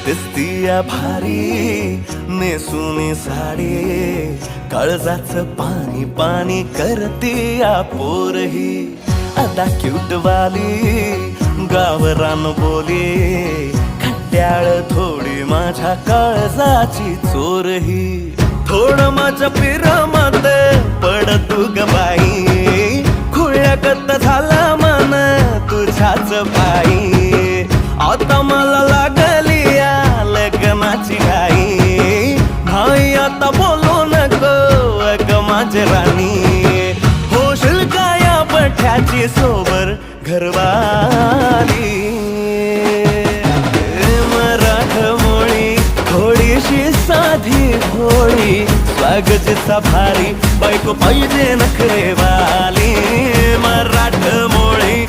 दिसतीया भारी नेसूनी साडी, काळजाचं पाणी पाणी करतीया पोरही. आता क्यूट वाली गावरान बोली, खट्याळ थोडी माझ्या काळजाची चोरही. थोडं माझ्या पिरामात पड तू ग बाई, खुळ्यागत झाला मन तुझ्याच पायी. आता मला लागली या लग्नाची घाई, भाई आता बोलू नको अग माझी राणी. होशील का या पठ्याची सोबर घरवाली. मराठमोळी थोडीशी साधी भोळी, स्वागताचा भारी बायको पाहिजे नखरेवाली. मराठमोळी